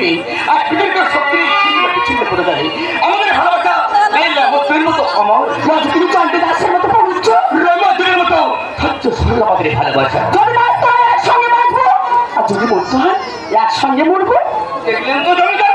শক্তি আর পৃথিবীর শক্তি ছিন্ন করে দেয় আমাদের ভালোবাসা রোমতের মতো অমর তুমি চন্ডী দাসের মতো পবিত্র রোমতের মতো সত্য সরল আমাদের ভালোবাসা যদি বাঁচতে হয় একসঙ্গে বাঁচবো আর যদি মরতে হয় একসঙ্গে মরবো দেখলেন তো জমিদার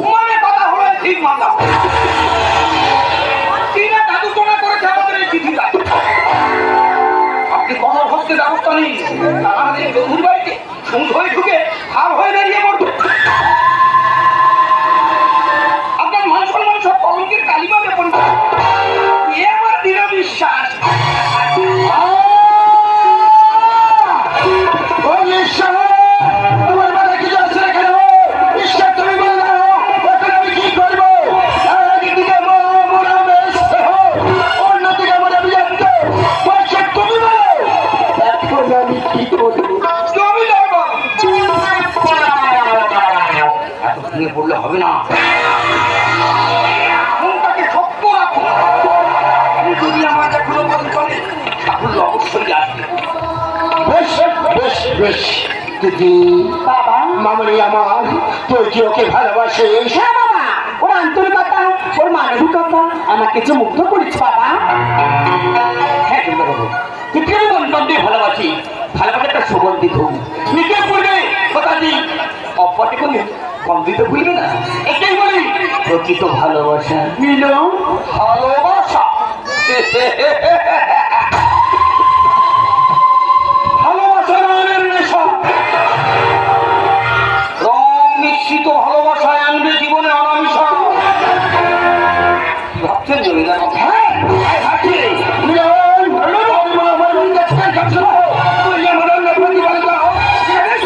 মানে কথা হলো ঠিক মাথা কিনা দাদুটোনা করেছে আমাদের এই চিঠিটা আপনি কথা ভক্তে ব্যবস্থা নেই আমাদের বন্ধুর বাড়িতে সমুদ্র হয়ে ঢুকে হার হয়ে দাঁড়িয়ে পড়বে আপনার মান সম্মান সব কলঙ্কের কালিমাতে পড়বে এ আমার দৃঢ় বিশ্বাস বললে হবে না মনটাকে শক্ত রাখো যদি আমার এখনো চলে সাফল্য অবশ্যই আসবে বেশ বেশ বেশ দিদি বাবা মামনি আমার তুই কি ওকে ভালোবাসিস হ্যাঁ বাবা ওর আন্তরিকতা ওর মানবিকতা আমাকে যে মুগ্ধ করেছে বাবা হ্যাঁ বাবু তুই কেমন বন্ধে ভালোবাসি ভালোবাসাটা সুগন্ধিত নিতে পড়বে কথা দিই অপটে করলে কম দিতে ভুলবে না এটাই বলি প্রকৃত ভালোবাসা মিলন ভালোবাসা ভালোবাসা নামের নেশা রং মিশ্রিত ভালোবাসায় আনবে জীবনে অনামিশা ভাবছেন জমিদার হ্যাঁ ভাবছি মিলন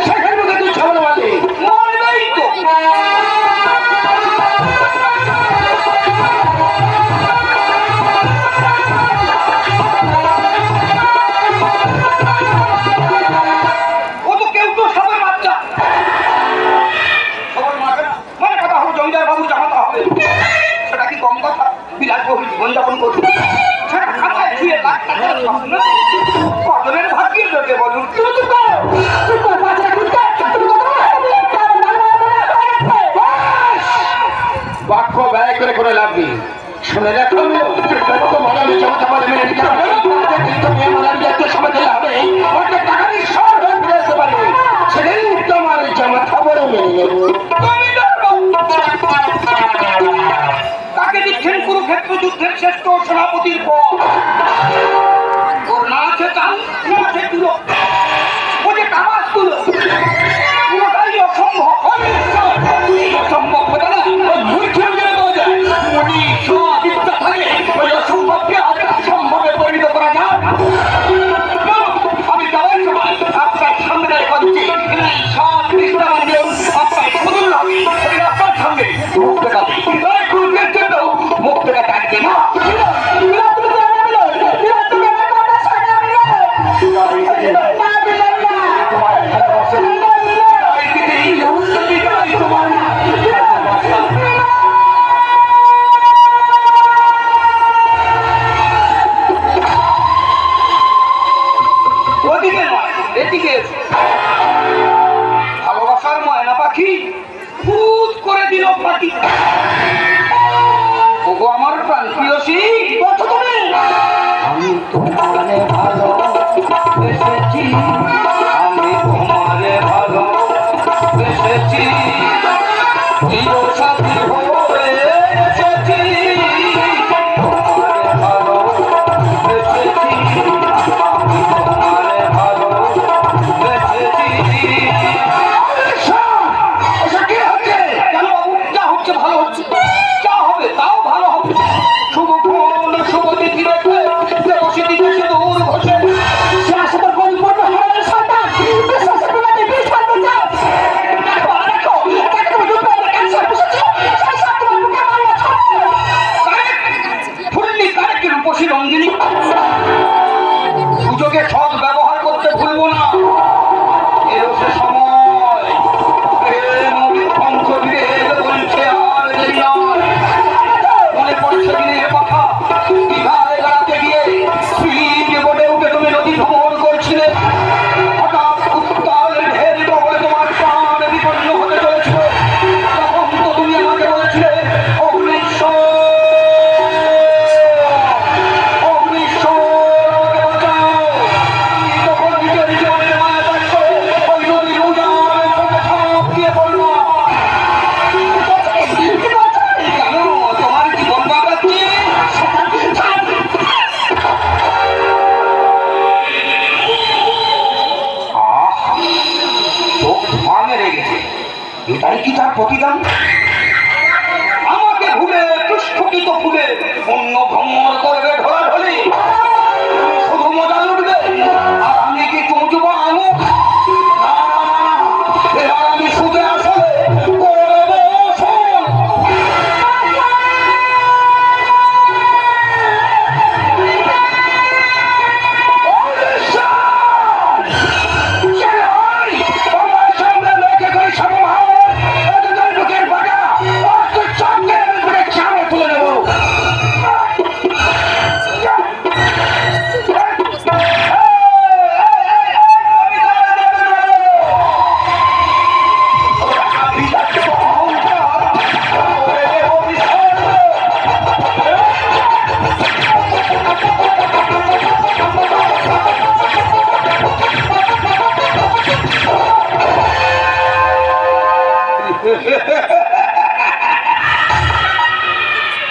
সেখান মধ্যে তুই ছাড়ো বলে মরবেই তো ও তো কেউ তো সবার বাচ্চা সবার মারবে না মানে কথা হলো জমিদার বাবু জামাতা হবে সেটা কি কম কথা বিলাসবহুল জীবনযাপন করবে সেটা খাতায় ছুঁয়ে লাখ টাকার স্বপ্ন কদমের ভাগ্যের লোকে বলুন তুমি চুপ করো চুপ কর বাচ্চা কুত্তা তুমি বাক্য ব্যয় করে করে লাভ নেই শুনে রাখো তো মারামি জমাতা বলে মেনে নিতে হবে কিন্তু মেয়ে মারামি এত সময় দিলে হবে ওটা টাকারই সব ফিরে আসতে পারবে সেটাই তোমার জমাতা বলে মেনে নেব তাকে দিচ্ছেন কুরুক্ষেত্র যুদ্ধের শ্রেষ্ঠ সেনাপতির পদ ওর না আছে চাল না আছে তুলো ও যে কামাজ তুলো পুরোটাই অসম্ভব অসম্ভব হবে না ওই মূর্খে মেরে দেওয়া যায় মনি সব ইচ্ছা থাকে ওই অসম্ভবকে সম্ভবে পরিণত করা যায় আমি যাওয়ার সময় আপনার সামনে করছি সব দৃষ্টামান দেব আপনার সুদূর হবে আপনার সামনে মুখ দেখাবে কুরুক্ষের জন্য মুখ দেখা থাকবে না তোমার ভালোবাসা ফুলে অন্য ভ্রমণ করবে ঢোলাঢলি, শুধু মজা লুটবে আর আমি কি চুমচুব আনু? এবার আমি সুদে আসলে করবো শোন।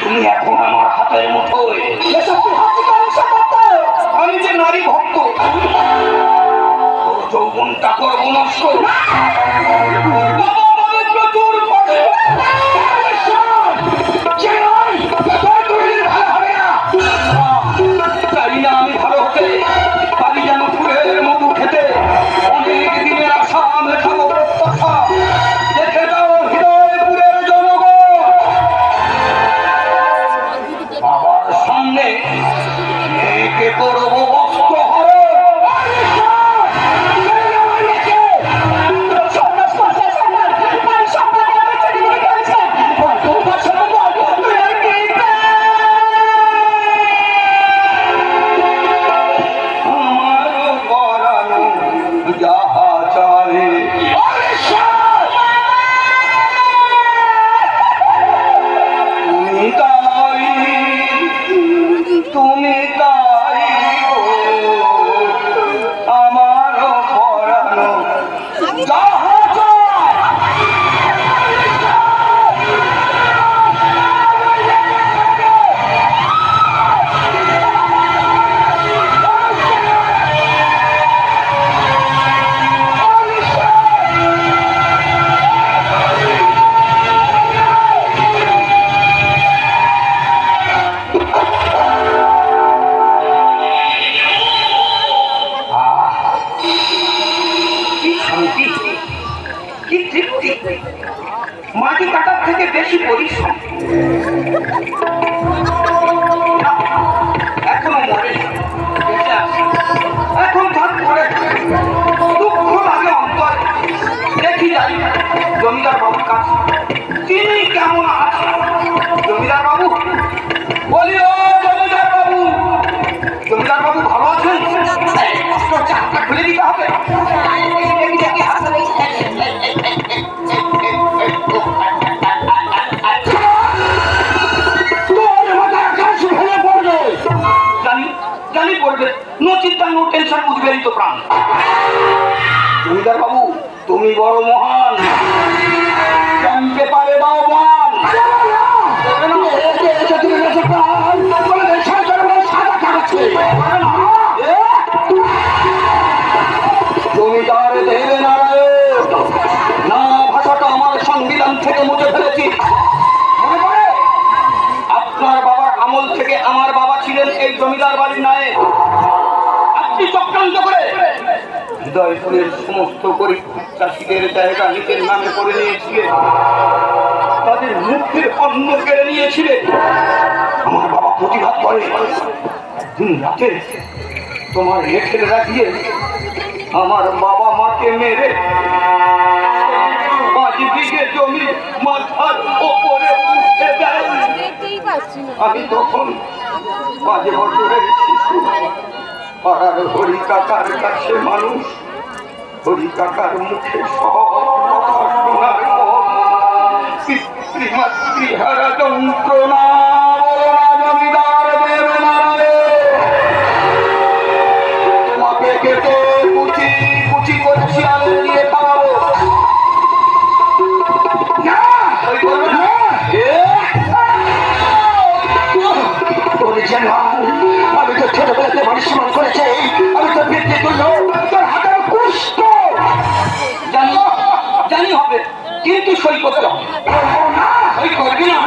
তুমি এখন আমার হাতের মুঠোয়। আমি যে নারী ভক্ত, যৌবনটা করবো নষ্ট। চাই না আমি ভালো হতে, পারি যেন ফুলের মধু খেতে। অনেক দিনের আশা মেটাবো প্রত্যাশা, দেখে যাও হৃদয়পুরের জনগণ। বাবার সামনে মেয়েকে করবো বস্ত্র হরণ। তুমি তাই আমার পরানো যাহা মাটি কাটার থেকে বেশি পরিশ্রম। এখনো মরে এখন থাক করে দুঃখ লাগে অন্তর। দেখি যাই জমিদার বাবুর কাছে, তিনি কেমন আছেন। জমিদার বাবু বলি, ও জমিদার বাবু, জমিদার বাবু ভালো আছেন? চাপটা খুলে দিতে হবে। জানি পড়বে, নো চিন্তা নো টেনশন, উদ্বেলিত প্রাণ। জমিদার বাবু তুমি বড় মহান, জানতে পারে বাহমান। জমিদার দেবে নারায়ণ না ভাষাটা আমার সংবিধান থেকে মুছে ফেলেছি। মনে পড়ে আপনার বাবার আমল থেকে আমার বাবা ছিলেন এই জমিদার বাড়ির নায়েক। আপনি চক্রান্ত করে হৃদয়পুরের সমস্ত গরিব চাষিদের জায়গা নিজের নামে করে নিয়েছিলেন, তাদের মুখের অন্ন কেড়ে নিয়েছিলেন। আমার বাবা প্রতিবাদ করে দিন রাতে তোমার লেখের রাখিয়ে আমার বাবা মাকে মেরে 5 বিঘে জমি মাথার ওপরে উঠে দেয়। আমি তখন 5 বছরের শিশু, পাড়ার হরি কাকার কাছে মানুষ। হরি কাকার মুখে সব কথা শোনার পর পিতৃমাতৃহারা যন্ত্রণা জমিদার দেবে না রে। তোমাকে কেটে কুচি কুচি করে শিয়ালে দিয়ে খাওয়াবো। আমি তো ছোটবেলাতে মানুষ সমান করেছে, আমি তো বৃদ্ধি করলো তোর হাতের কুষ্ঠ। জানি হবে, কিন্তু সই করতে হবে। সই করবি না?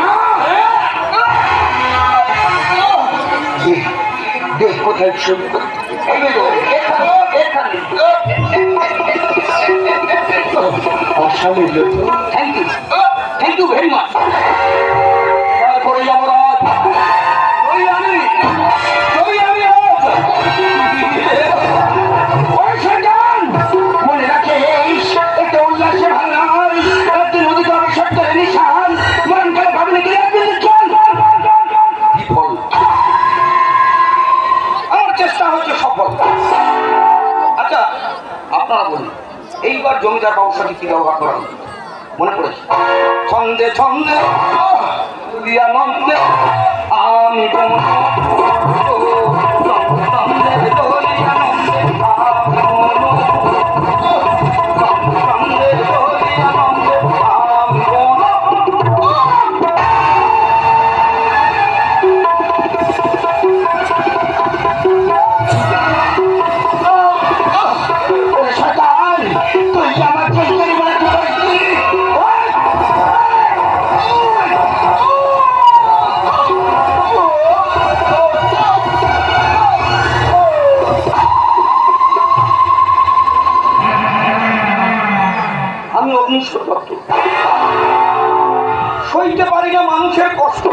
কোথায় শুরু অসামিল থ্যাংক ইউ ভেরি মাচ। তারপরে যমরাজ ওই আমি ওই সন্তান মনে রাখে একটা উল্লাসে ভালো নয় একদিন নদীতে হবে সত্যের নিশান মরণ করে ভাবলে কি একদিন চল বিফল আমার চেষ্টা হচ্ছে সফল। আচ্ছা আপনারা বলুন এইবার জমিদার বাবুর সাথে কি ব্যবহার করা হবে মনে পড়েছে? ছন্দে ছন্দে নন্দে আমি সইতে পারি না মানুষের কষ্ট।